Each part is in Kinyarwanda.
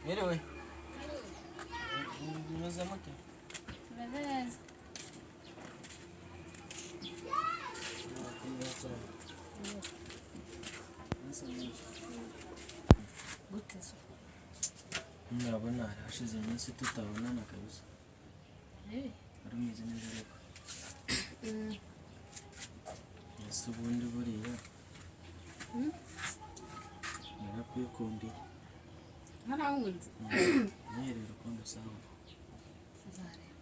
Anyway, umeze mute? Tumeze neza. Gute se? Murabona hashize iminsi tutabonana kabisa. Ari umeze neza ariko. Ese ubundi buriya narakwikundiye. Narawunze. Mwiherera urukundo sawa. Tuzareba.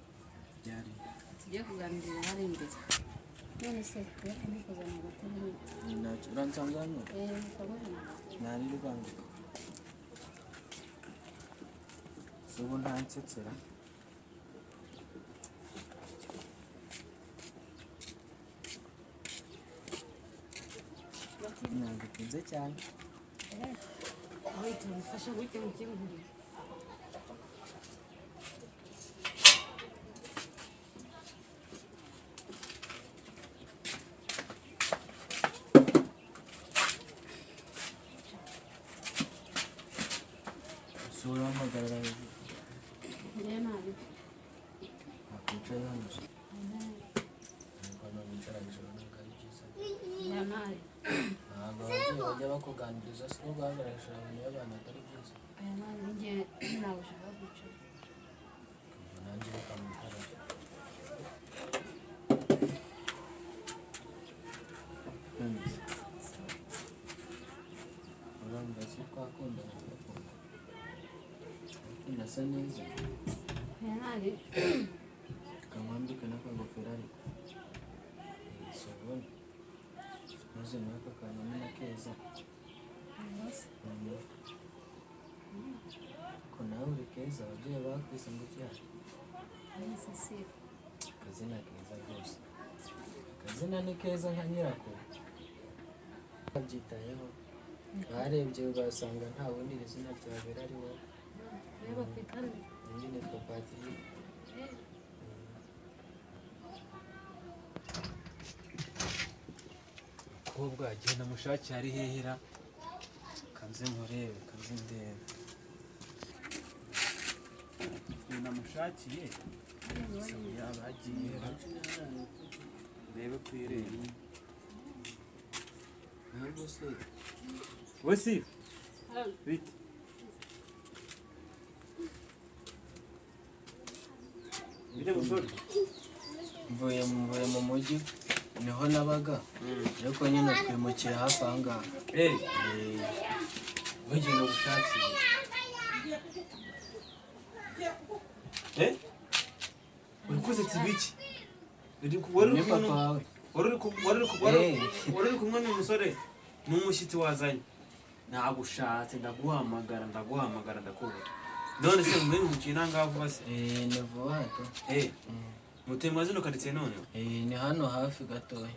Byari. Tugiye kuganirira hari imbere. None se turi kuzana agatebe. Ntacyo uransanga hano? Twabona. Nari rubanguka. Se ubu ntansetsera. Ntabwo ukunze cyane. Aho tumufasha gute mu kibuga. Sura amagarara hejuru. Njye nabi. Nakwicaye hano se. Ntabwo wicara hejuru ntabwo ari byiza. Njye nabi. Ntabwo ababyeyi bajya bakuganiriza si ko guhagararira abantu y'abantu atari byiza. Aya nabi njye ntabwo ushaka guca. Ubwo nanjye reka mwikarage. Urambwira si twakundana ndakunda. Ndasa neza. Aya nabi. Kamwambika n'akagofero ariko. Si ubona. Maze n'aka kantu ni na keza. Ko nawe uri keza ababyeyi bakwise ngo cyane. Nise si. Akazina keza rwose. Akazina ni keza nka nyirako. Babyitayeho. Barebye basanga nta wundi izina ryabera ari wowe. Reba kwitane. Undi nitwa Patrick. Umukobwa agiye namushakiye ari hehera. Kanze murebe, kanze ndebe. Namushakiye yaba agiye rebe kwireba. Ntabwo se. Wesi bite bite musore? Mvuye mu mujyi niho nabaga. Ariko nyine twimukiye hafi aha ngaha. Wagiye namushakiye urikuze tibiki Ni papa wawe. wari uri kumwe n'umusore n'umushyitsi wazanye. Nagushatse ndaguhamagara ndakubura. None se mwe mukiye nangaho vuba se? Ni vuba hato. Mutuye mu zino karitsiye none? Ni hano hafi gatoya.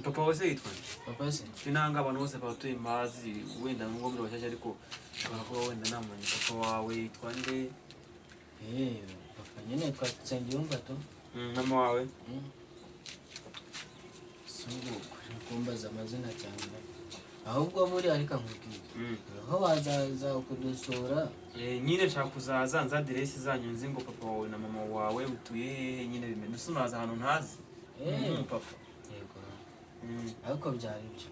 Papa wese yitwa nde? Papa se? Sinanga abantu bose batuye mazi wenda nubwo muri bashyashya ariko ushobora kuba wenda namanye papa wawe yitwa nde? Papa nyine Nsengiyumva to. Mama wawe? Sungu kuri kumbaza amazina cyane. Ahubwo muri ariko nkubwiye. Aho wazaza kudusura. Nyine nshaka kuzaza nza aderesi zanyu nzi ngo papa wawe na mama wawe utuye hehe nyine bimenye. Ese unaza ahantu ntazi? Papa. Yego. Ariko byari byo.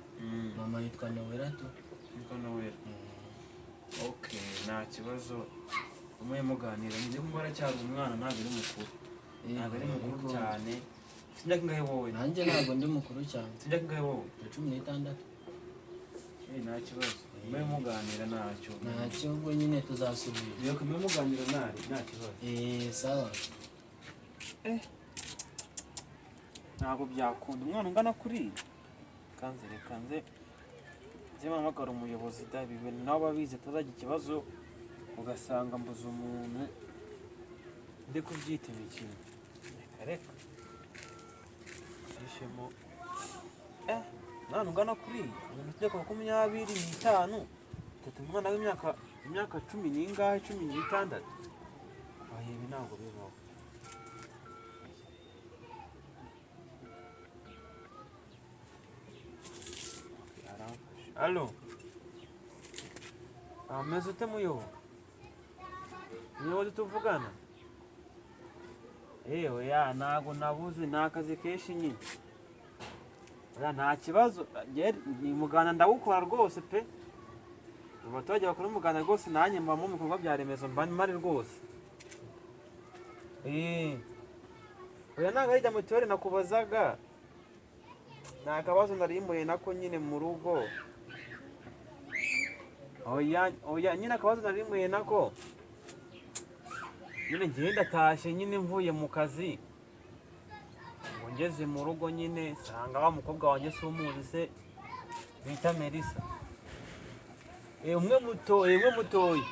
Mama yitwa Nowera to. Yitwa Nowera. Okay, nta kibazo. Umwe muganira nzi ko cyari umwana ntabwo ari mukuru. Ntabwo ari mukuru cyane. Sinjya kingahe wowe? Nanjye ntabwo ndi mukuru cyane. Sinjya kingahe wowe? 16. Nta kibazo. Umwe muganira ntacyo. Ntacyo ubwo nyine tuzasubira. Yego kumwe muganira nta kibazo. Sawa. Ntabwo byakunda umwana ungana kuri kanze mpamagara umuyobozi dabiwe nawe ababizi atazagira ikibazo ugasanga mbuze umuntu ndi kubyitema ikintu. Reka ishemo mwana ungana kuri umuntu ufite 25 tatu umwana w'imyaka 10 n'ingahe 16 ibi ntabwo bibaho. Allo ameze ute muyobo? Muyobo tuvugana? Oya ntago nabuze, ni akazi kenshi nyine. Oya nta kibazo, umuganda ndawukora rwose pe. Abaturage bakora umuganda rwose nanjye mba mu bikorwa bya remezo mba mpari rwose. Oya ntabwo ari mituweli nakubazaga. Nta kabazo narimbuye nako nyine mu rugo. Oya nyine akabazo narimbuye nako. Nyine ngenda tashe nyine mvuye mu kazi. Ngo ngeze mu rugo nyine sanga wa mukobwa wanjye si umuzi se bita Melissa. Umwe mutoya.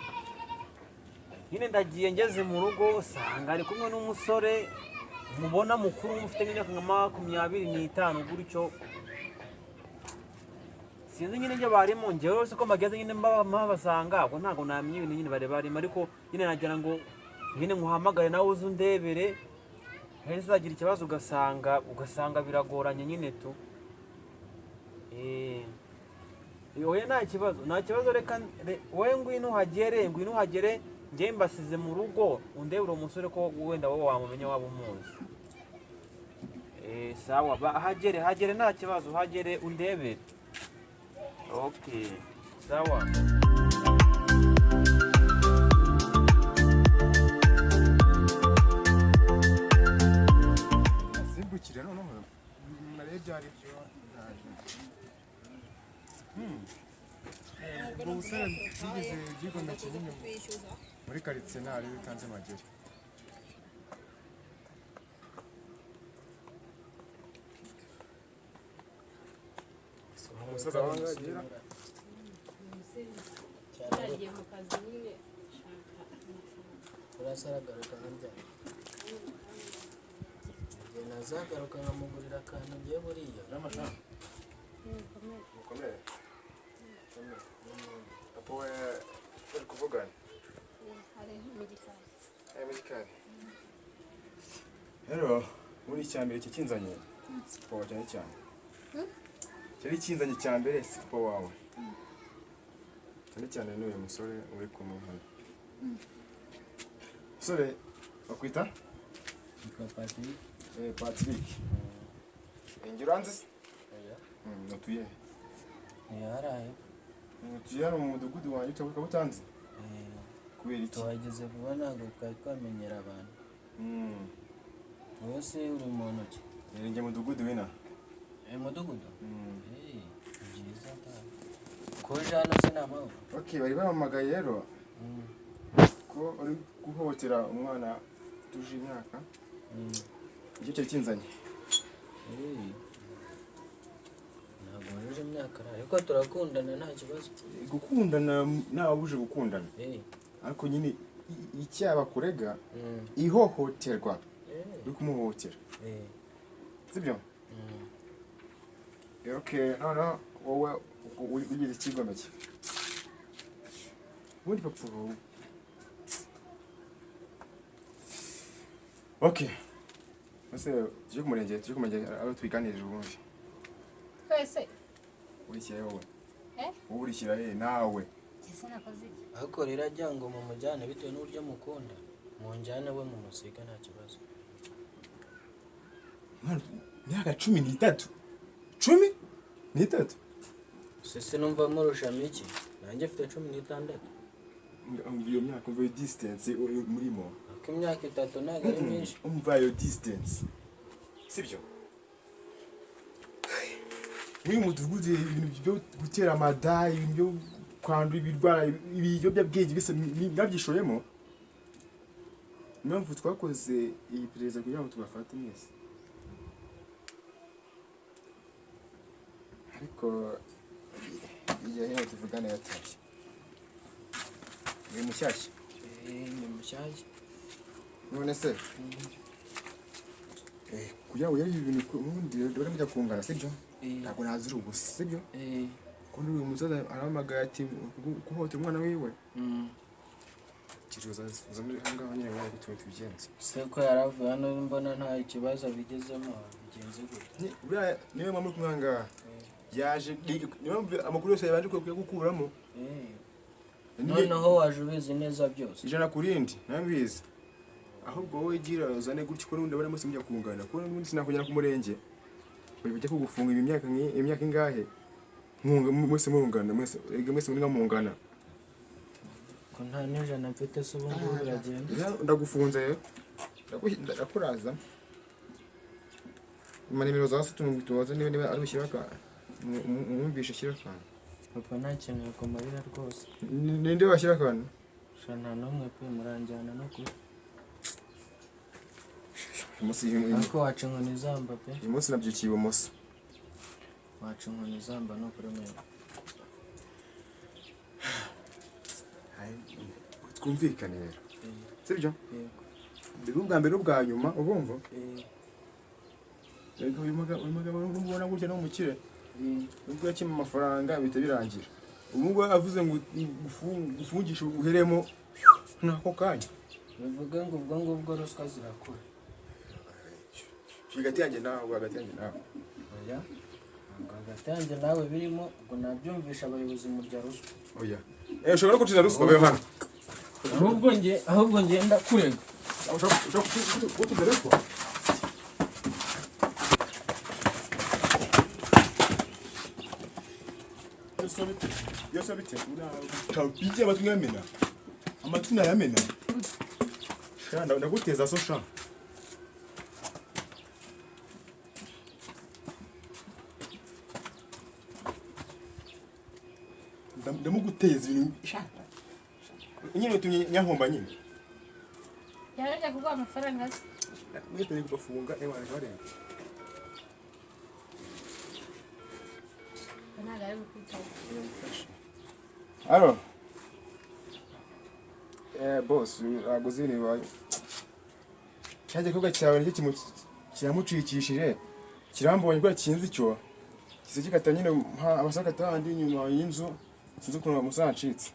Nyine ndagiye ngeze mu rugo sanga ari kumwe n'umusore mubona mukuru mufite nk'imyaka nka 25 gutyo. Sinzi nyine njye barimo njyewe se ko mageze nyine mbabasanga ubwo ntago namenye ibintu nyine bare barimo ariko nyine nagira ngo nyine nkuhamagare nawe uze undebere heza zagira ikibazo ugasanga biragoranye nyine tu. Oya nta kibazo reka wowe ngwino uhagere njye mbasize mu rugo undebere umusore ko wenda wowe wamumenya waba umuzi. Sawa hagere nta kibazo hagere undebere. Okay sawa. Simbukire noneho narebye ari byo ubusore bwigeze bwigometse nyine muri karitsiye ntari bitanze mageri. Umusaza wangagira Yagiye mu kazi nyine urasaragaruka nk'ibyo igihe nazagaruka nkamugurira akantu ngiye buriya n'amashami mukomere papa we turi kuvugana hari medikari rero muri icyambere kikinzanye siporo cyane cyari kinzanye cyambere siporo wawe cyane n'uyu musore uri kumwe hano. Musore bakwita Patrick. Ingiranze natuye yaraye tuye hano mu mudugudu wanjye utabuka butanze kubera iki tuhageze vuba ntabwo twari twamenyera abantu. Wese uri mu ntoki njye mudugudu wina mudugudu byiza ko jana se namahoro. Okay bari bahamagaye rero ko uri guhotera umwana tuje imyaka icyo cyo kinzanye. Ntabwo ruje imyaka ariko turakundana nta kibazo. Gukundana nabuje gukundana ariko nyine icyaba kurega ihohoterwa uri kumuhotera sibyo. Okay no wowe ugize ikigomeke ubundi papa. Okay ese tujye kumurenge abo twiganirije ubundi twese urishyira wowe wowe urishyira nawe kese nakoze iki ariko rero ajya ngo mu mujyane bitewe n'uburyo mukunda munjyane we mu musiga nta kibazo. Myaka 13 sese numva murushamo iki nanjye mfite 16. iyo myaka umva distance murimo ko imyaka 3 ntabwo ari myinshi umva iyo distance sibyo. Uyu mudugudu ibintu byo gutera amadayi ibintu byo kwandura ibirwara ibiyobyabwenge bise nabyishoyemo. Impamvu twakoze iyi pereza kugira ngo tubafate mwese ariko iyo hino tuvugana yatashye ni mushyashya ni mushyashya none se kugira ngo yari ibintu ubundi dore mujya kungana sibyo ntabwo nazira ubusa sibyo. Kundi uyu musaza aramagaye ati kuhotera umwana wiwe kiruza zamuri hangaho nyine wowe gutuma tubigenze se ko yaravuye hano mbona nta kibazo bigezemo bigenze gute niwe mama uri kumwanga yaje niyo amakuru yose yabanje kukuramo noneho waje ubizi neza byose ijana ku rindi ntabizi ahubwo wowe gira uzane gutya ko n'undi barimo simujya kungana ko n'undi sinakongera ku murenge bijya kugufunga imyaka ingahe mwese mungana mwese muri nkamungana ko nta n'ijana mfite se ubundi uragenda ndagufunze rero ndakuraza nimero za se tumutubaze niba ari ushyira ka umwumvishe shyira kana papa nta kintu yakumarira rwose ninde washyira kana nta n'umwe pe muranjyana no kuri ariko waca inkoni zamba pe uyu munsi nabyukiye ibumoso waca inkoni zamba no kuri mwe twumvikane rero sibyo yego ubwa mbere ubwa nyuma ubumva yego uyu mugabo n'ubona gutya no mukire ubwo yakima amafaranga bita birangira ubwo avuze ngo gufungisha uheremo nako kanya bivuga ngo ubwo ngubwo ruswa zirakura hagati yanjye nawe oya hagati yanjye nawe birimo ubwo nabyumvisha abayobozi mu rya ruswa oya ushobora guciza ruswa bayo hano ahubwo ngenda kurega ushobora ruswa Yo sabite utapije amatwi yamena amatwi yamena shanda ndaguteza so sha ndamuguteza ibintu nyine utumye nyahomba nyine yarajya kuguha amafaranga se mwite kubafunga ewana bareba ntabwo ari bukwitaho alo boss aguze ni wayo cyaje kuga cyawe nicyo kiramucikishije kirambonye ko kinzi cyo kize kikata nyine abasaka tandi nyuma y'inzu sinzi ko musancitse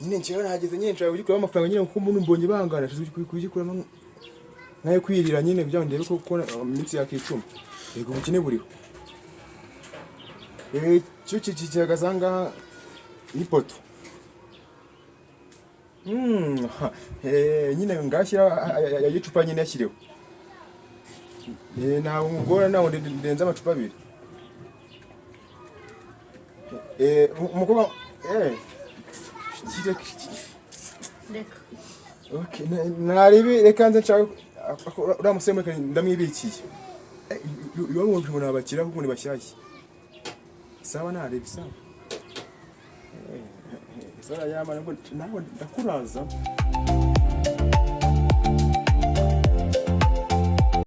nyine nshya nageze nyine nshaka kugikura amafaranga nyine kuko umuntu mbonye bangana kugikuramo nayo kwirira nyine kugira ngo ndebe ko iminsi yakicuma yego ubukene buriho cyo kikigazanga n'ipoto nyine ngashyira yagicupa nyine yashyireho ntabwo umugore nawe ndenze amacupa abiri umukobwa reka naribi reka nze nshaka uriya musore ndamwibikiye iyo mwumva umuntu abakira kuko ni bashyashya sawa narebye sawa sara yamana ntabwo ndakuraza